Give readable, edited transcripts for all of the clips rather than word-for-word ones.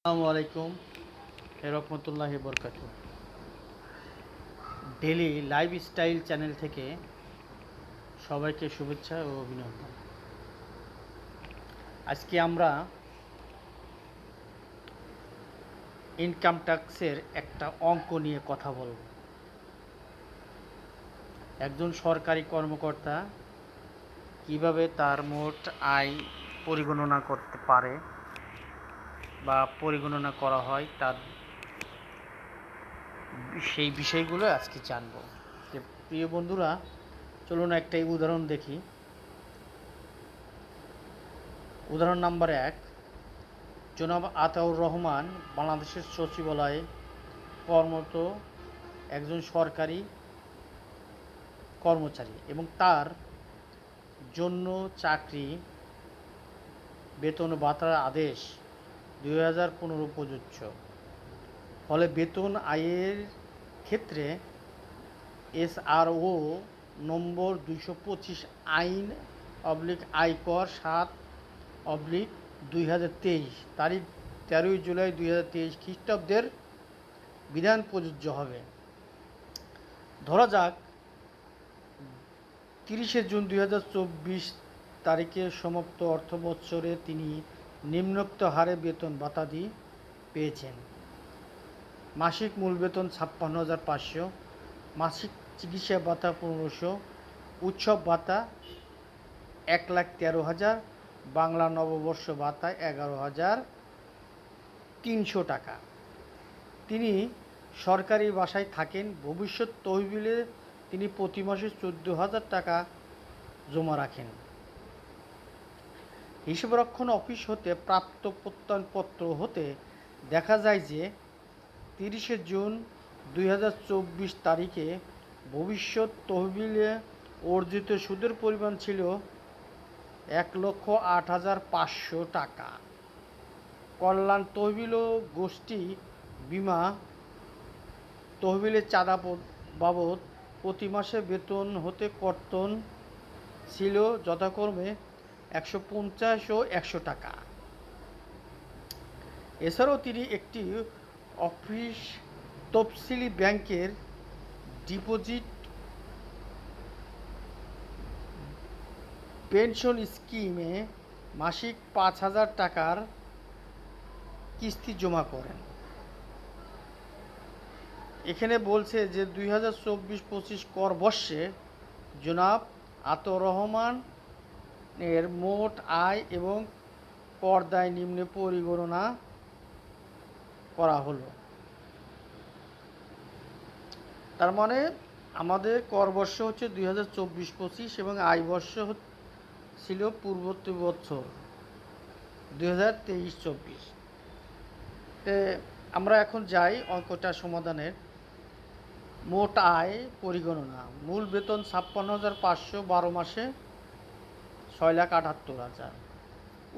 আসসালামু আলাইকুম রহমতুল্লাহি বরকাতু। ডেলি লাইফস্টাইল চ্যানেল থেকে সবাইকে শুভেচ্ছা ও অভিনন্দন। আজকে আমরা ইনকাম ট্যাক্সের একটা অঙ্ক নিয়ে কথা বলব। একজন সরকারি কর্মকর্তা কিভাবে তার মোট আয় পরিগণনা করতে পারে বা পরিগণনা করা হয় তার সেই বিষয়গুলো আজকে জানব। প্রিয় বন্ধুরা, চলুন একটা উদাহরণ দেখি। উদাহরণ নাম্বার 1, জনাব আতাউর রহমান বাংলাদেশের সচিবালয়ে কর্মরত একজন সরকারি কর্মচারী এবং তার জন্য চাকরি বেতন ভাতার আদেশ 2015 প্রযোজ্য। ফলে বেতন আয়ের ক্ষেত্রে SRO নম্বর 225 আইন আয়কর 7/2023 তারিখ 13 জুলাই 2023 খ্রিস্টাব্দের বিধান প্রযোজ্য হবে। ধরা যাক 30 জুন 2024 তারিখে সমাপ্ত অর্থবৎসরে তিনি নিম্নোক্ত হারে বেতন ভাতাদি পেয়েছেন: মাসিক মূল বেতন 56,500, মাসিক চিকিৎসা ভাতা 1500, উৎসব ভাতা 1,13,000, বাংলা নববর্ষ ভাতা 11,300 টাকা। তিনি সরকারি বাসায় থাকেন। ভবিষ্যৎ তহবিলে তিনি প্রতি মাসে 14,000 টাকা জমা রাখেন। হিসাবরক্ষণ অফিস হতে প্রাপ্ত প্রত্যয়নপত্র হতে দেখা যায় যে 30 জুন 2024 তারিখে ভবিষ্যৎ তহবিলে অর্জিত সুদের পরিমাণ ছিল 1,08,500 টাকা। কল্যাণ তহবিল ও গোষ্ঠী বীমা তহবিলের চাঁদা বাবদ প্রতি মাসে বেতন হতে কর্তন ছিল যথাক্রমে 150 ও 100 টাকা। এছাড়াও তিনি একটি অফিস তফসিলি ব্যাংকের ডিপোজিট পেনশন স্কিমে মাসিক 5,000 টাকার কিস্তি জমা করেন। এখানে বলছে যে 2024-25 কর বর্ষে জনাব আতাউর রহমান এর মোট আয় এবং কর দায় নিম্নে পরিগণনা করা হলো। তার মানে আমাদের কর বর্ষ হচ্ছে 2024-25 এবং আয় বর্ষ ছিল পূর্ববর্তী বছর 2023-24। আমরা এখন যাই অঙ্কটা সমাধানের। মোট আয় পরিগণনা: মূল বেতন 56,500, 12 মাসে 6,78,000।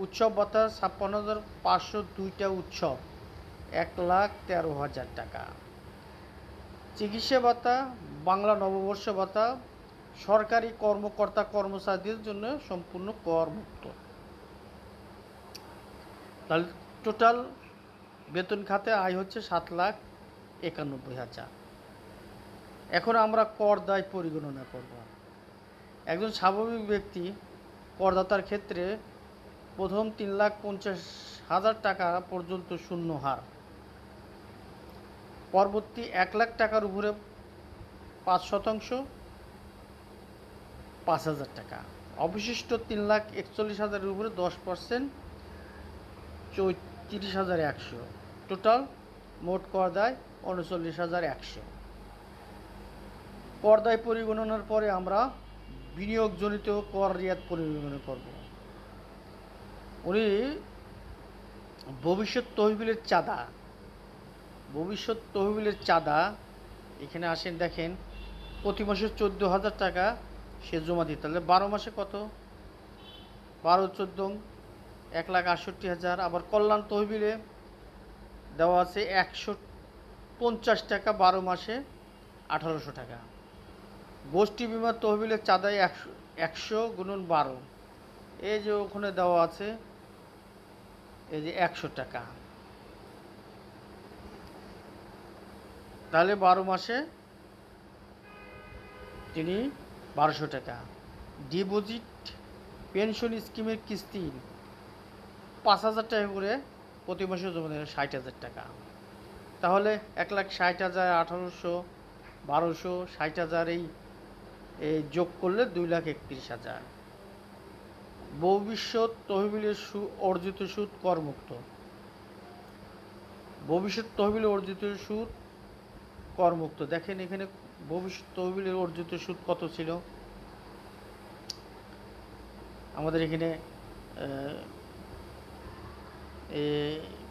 উৎসব ভাতা 56,500, 2টা উৎসব 1,13,000 টাকা। চিকিৎসা ভাতা বাংলা নববর্ষ ভাতা সরকারি কর্মকর্তা কর্মচারীদের জন্য সম্পূর্ণ করমুক্ত। তাহলে টোটাল বেতন খাতে আয় হচ্ছে 7,91,000। এখন আমরা কর দায় পরিগণনা করব। একজন স্বাভাবিক ব্যক্তি করদাতার ক্ষেত্রে প্রথম 3,50,000 টাকা পর্যন্ত শূন্য হার, পরবর্তী 1,00,000 টাকার উপরে 5% 5,000 টাকা, অবশিষ্ট 3,41,000 উপরে 10% 34,100। টোটাল মোট কর দায় 39,100। কর দায় পরিগণনার পরে আমরা বিনিয়োগজনিত কর রিয়াত পরিগণনা করব। উনি ভবিষ্যৎ তহবিলের চাঁদা এখানে আসেন, দেখেন প্রতি মাসে 14,000 টাকা সে জমা দিতে। তাহলে 12 মাসে কত? 12-14 1,68,000। আবার কল্যাণ তহবিলে দেওয়া আছে 150 টাকা, 12 মাসে 1,800 টাকা। গোষ্ঠী বিমা তহবিলের চাঁদায় 100 গুণন 12, এই যে ওখানে দেওয়া আছে এই যে 100 টাকা। তাহলে 12 মাসে তিনি 1200 টাকা। ডিপোজিট পেনশন স্কিমের কিস্তি 5,000 টাকা করে প্রতি মাসে জমা দেবেন, 60,000 টাকা। তাহলে 1,60,000, 1,800, 1,200, 60,000 এই যোগ করলে 2,31,000। ভবিষ্যৎ তহবিলের অর্জিত সুদ করমুক্ত। ভবিষ্যৎ তহবিলে অর্জিত সুদ করমুক্ত। দেখেন এখানে ভবিষ্যৎ তহবিলের অর্জিত সুদ কত ছিল, আমাদের এখানে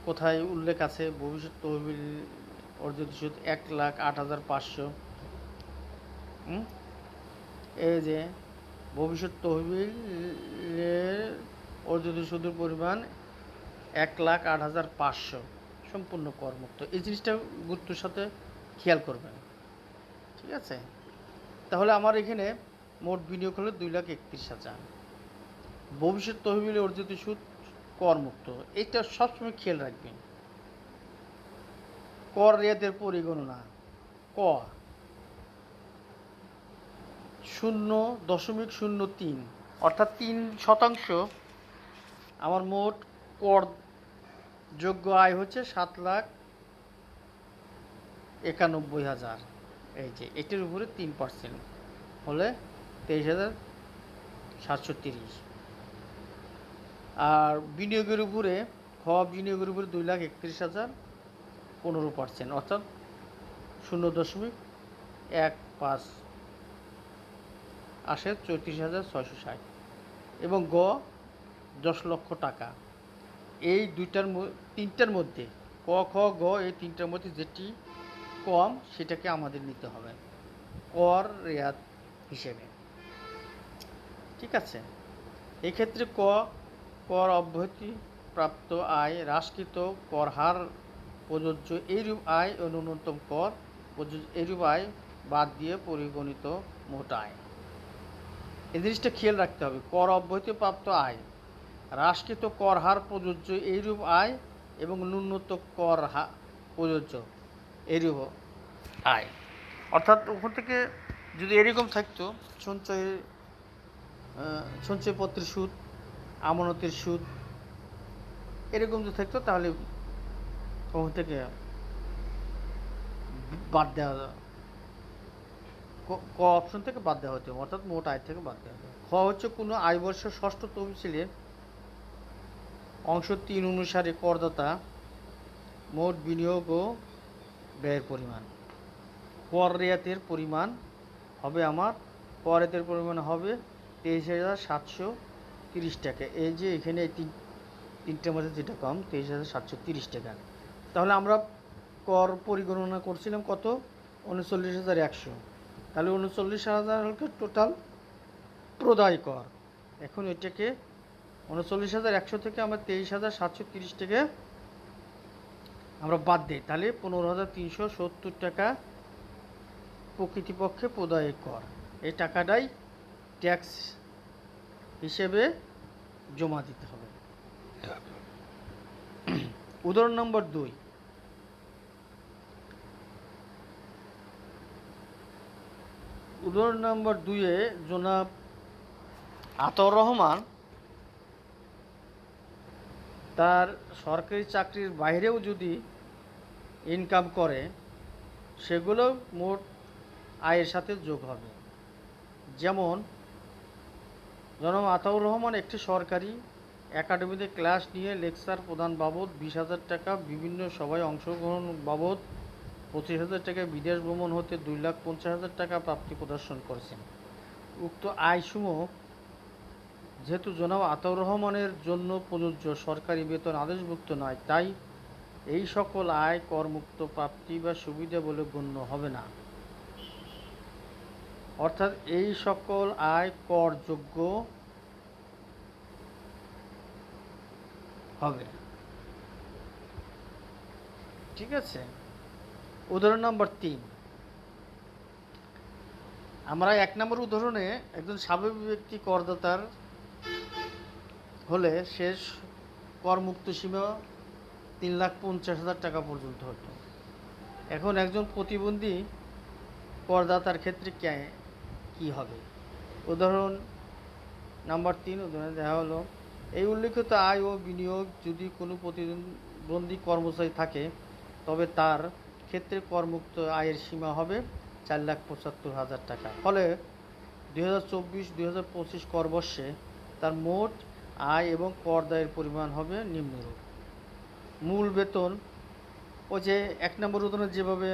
কোথায় উল্লেখ আছে? ভবিষ্যৎ তহবিল অর্জিত সুদ 1,08,500। এই যে ভবিষ্যৎ তহবিলের অর্জিত সুদের পরিমাণ 1,08,500, সম্পূর্ণ করমুক্ত। এই জিনিসটা গুরুত্বের সাথে খেয়াল করবেন, ঠিক আছে? তাহলে আমার এখানে মোট বিনিয়োগ হলো 2,31,000। ভবিষ্যৎ তহবিলে অর্জিত সুদ করমুক্ত, এটা সবসময় খেয়াল রাখবেন। কর রেয়াতের পরিগণনা। ক 0.03 অর্থাৎ 3% আমার মোট কর যোগ্য আয় হচ্ছে 7,91,000। এই যে এটির উপরে 3% হলে 23,730। আর বিনিয়োগের উপরে বিনিয়োগের উপরে 2,31,000, 15%, অর্থাৎ 0.15 আসে 34,660। এবং 10 লক্ষ টাকা। এই তিনটার মধ্যে ক, খ, গ, এই তিনটার মধ্যে যেটি কম সেটাকে আমাদের নিতে হবে কর রেয়াত হিসেবে, ঠিক আছে? এক্ষেত্রে কর অব্যাহতি প্রাপ্ত আয়, হ্রাসকৃত কর হার প্রযোজ্য এইরূপ আয় ও ন্যূনতম কর প্রযোজ্য এইরূপ আয় বাদ দিয়ে পরিগণিত মোট আয়। এই জিনিসটা খেয়াল রাখতে হবে। কর অব্যাহতি প্রাপ্ত আয়, হ্রাসকৃত কর হার প্রযোজ্য এইরূপ আয় এবং ন্যূনতম কর প্রযোজ্য এইরূপ আয়। অর্থাৎ ওখান থেকে যদি এরকম থাকতো সঞ্চয়পত্রের সুদ, আমানতের সুদ এরকম যদি থাকতো তাহলে ওখান থেকে বাদ দেওয়া, ক অপশন থেকে বাদ দেওয়া হতো, অর্থাৎ মোট আয় থেকে বাদ দেওয়া হতো। খ হচ্ছে কোনো আয় বর্ষের ষষ্ঠ তফসিলের অংশ 3 অনুসারে করদাতা মোট বিনিয়োগ ও ব্যয়ের পরিমাণ। কর রেয়াতের পরিমাণ হবে আমার কর রেয়াতের পরিমাণ হবে 23,730 টাকা। এই যে এখানে এই তিনটের মধ্যে যেটা কম 23,730 টাকা। তাহলে আমরা কর পরিগণনা করছিলাম কত? 39,100। তাহলে 39,000 হচ্ছে টোটাল প্রদায় কর। এখন এটাকে 39,100 থেকে আমরা 23,730 টাকা আমরা বাদ দিই, তাহলে 15,370 টাকা প্রকৃতিপক্ষে প্রদায় কর। এই টাকাটাই ট্যাক্স হিসেবে জমা দিতে হবে। উদাহরণ নম্বর 2। উদাহরণ নম্বর 2-এ জনাব আতাউর রহমান তার সরকারি চাকরির বাইরেও যদি ইনকাম করে সেগুলো মোট আয়ের সাথে যোগ হবে। যেমন জনাব আতাউর রহমান একটি সরকারি একাডেমিতে ক্লাস নিয়ে লেকচার প্রদান বাবদ 20,000 টাকা, বিভিন্ন সভায় অংশগ্রহণ বাবদ 25,000 টাকা, বিদেশ ভ্রমণ হতে 2,50,000 টাকা প্রাপ্তি প্রদর্শন করেছেন। উক্ত আয়সমূহ যেহেতু জনাব আতাউর রহমানের জন্য প্রযোজ্য সরকারি বেতন আদেশভুক্ত নয়, তাই এই সকল আয় করমুক্ত প্রাপ্তি বা সুবিধা বলে গণ্য হবে না। অর্থাৎ এই সকল আয় করযোগ্য হবে, ঠিক আছে? উদাহরণ নম্বর 3। আমরা 1 নম্বর উদাহরণে একজন স্বাভাবিক ব্যক্তি করদাতার হলে শেষ করমুক্ত সীমা 3,50,000 টাকা পর্যন্ত হতো। এখন একজন প্রতিবন্ধী করদাতার ক্ষেত্রে কী হবে? উদাহরণ নাম্বার 3 উদাহরণে দেওয়া হলো, এই উল্লিখিত আয় ও বিনিয়োগ যদি কোনো প্রতিবন্ধী কর্মচারী থাকে তবে তার ক্ষেত্রে করমুক্ত আয়ের সীমা হবে 4,75,000 টাকা। ফলে 2024-2025 করবর্ষে তার মোট আয় এবং কর দায়ের পরিমাণ হবে নিম্নরূপ: মূল বেতন, ওই যে 1 নম্বর উদাহরণে যেভাবে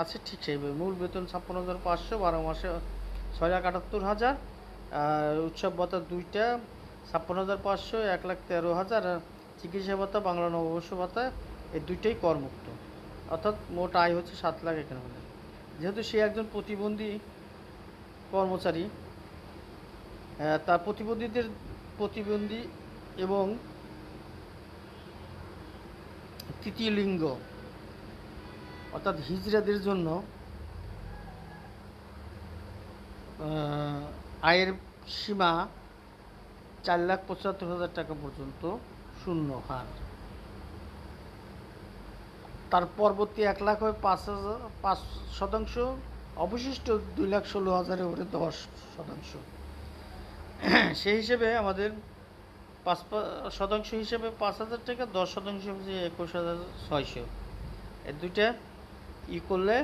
আছে ঠিক সেইভাবে মূল বেতন 56,500, 12 মাসে 6,78,000, আর উৎসব ভাতা দুইটা 56,500, 1,13,000, আর চিকিৎসা ভাতা, বাংলা নববর্ষ ভাতা, এই দুইটাই করমুক্ত। অর্থাৎ মোট আয় হচ্ছে 7 লাখ এখানে হলে। যেহেতু সে একজন প্রতিবন্ধী কর্মচারী, তার প্রতিবন্ধী এবং তৃতীয় লিঙ্গ অর্থাৎ হিজড়াদের জন্য আয়ের সীমা 4,75,000 টাকা পর্যন্ত শূন্য হার। তার পরবর্তী 1 লাখ হয় 5%, অবশিষ্ট 2,16,000-এর উপরে 10%। সেই হিসেবে আমাদের 5% হিসেবে 5,000 টাকা, 10% হচ্ছে 21,600, এর দুইটা করলে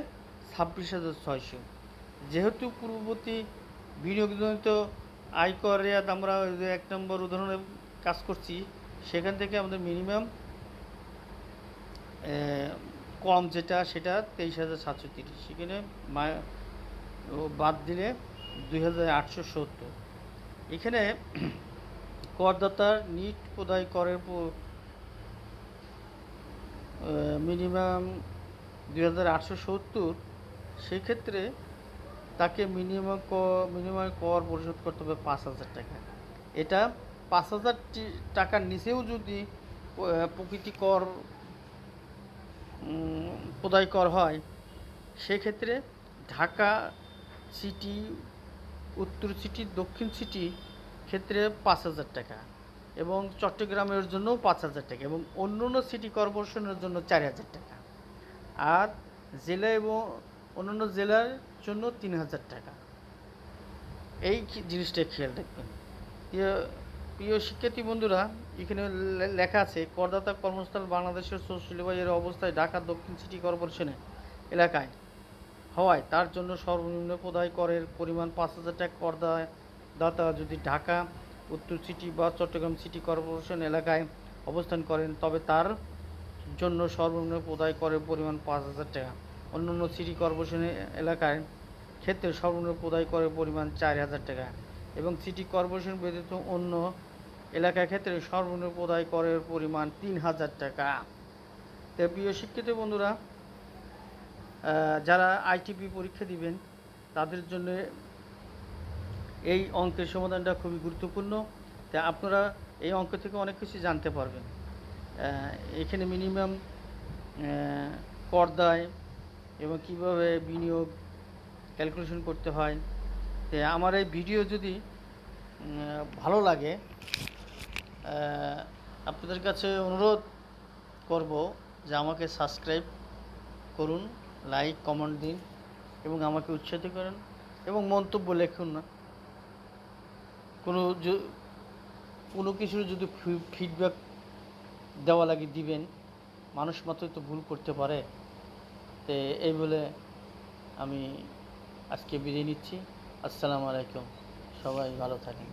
26,600। যেহেতু পূর্ববর্তী বিনিয়োগজনিত আয়করে আমরা 1 নম্বর উদাহরণে কাজ করছি, সেখান থেকে আমাদের মিনিমাম কম যেটা সেটা 23,730, সেখানে বাদ দিলে 2,870। এখানে করদাতার নিট প্রদায় করের মিনিমাম 2,870, সেই ক্ষেত্রে তাকে মিনিমাম কর পরিশোধ করতে হবে 5,000 টাকা। এটা 5,000 টাকার নিচেও যদি প্রকৃতি কর প্রদায় কর হয়, সেক্ষেত্রে ঢাকা সিটি, উত্তর সিটি, দক্ষিণ সিটি ক্ষেত্রে 5,000 টাকা, এবং চট্টগ্রামের জন্যও 5,000 টাকা, এবং অন্য সিটি কর্পোরেশনের জন্য 4,000 টাকা, আর জেলা এবং অন্যান্য জেলার জন্য 3,000 টাকা। এই জিনিসটা খেয়াল রাখবেন। প্রিয় শিক্ষার্থী বন্ধুরা, এখানে লেখা আছে, করদাতা কর্মস্থল বাংলাদেশের 64 এর অবস্থায় ঢাকা দক্ষিণ সিটি কর্পোরেশনের এলাকায় হওয়ায় তার জন্য সর্বনিম্ন প্রদায় করের পরিমাণ 5,000 টাকা। করদাতা যদি ঢাকা, উত্তর সিটি বা চট্টগ্রাম সিটি কর্পোরেশন এলাকায় অবস্থান করেন তবে তার জন্য সর্বনিম্ন প্রদায় করের পরিমাণ 5,000 টাকা। অন্যান্য সিটি কর্পোরেশন এলাকার ক্ষেত্রে সর্বনিম্ন প্রদায় করের পরিমাণ 4,000 টাকা, এবং সিটি কর্পোরেশন ব্যতীত অন্য এলাকার ক্ষেত্রে সর্বনিম্ন প্রদায় করের পরিমাণ 3,000 টাকা। তো প্রিয় শিক্ষার্থী বন্ধুরা, যারা আইটিপি পরীক্ষা দিবেন তাদের জন্য এই অঙ্কের সমাধানটা খুবই গুরুত্বপূর্ণ। তা আপনারা এই অঙ্ক থেকে অনেক কিছু জানতে পারবেন। এখানে মিনিমাম কর দায় এবং কীভাবে বিনিয়োগ ক্যালকুলেশন করতে হয়। তো আমার এই ভিডিও যদি ভালো লাগে, আপনাদের কাছে অনুরোধ করব যে আমাকে সাবস্ক্রাইব করুন, লাইক কমেন্ট দিন এবং আমাকে উৎসাহিত করেন, এবং মন্তব্য লিখুন না। কোনো কিছুর যদি ফিডব্যাক দেওয়া লাগে দিবেন, মানুষ মাত্রই তো ভুল করতে পারে। তো এই বলে আমি আজকে বিদায় নিচ্ছি। আসসালামু আলাইকুম, সবাই ভালো থাকেন।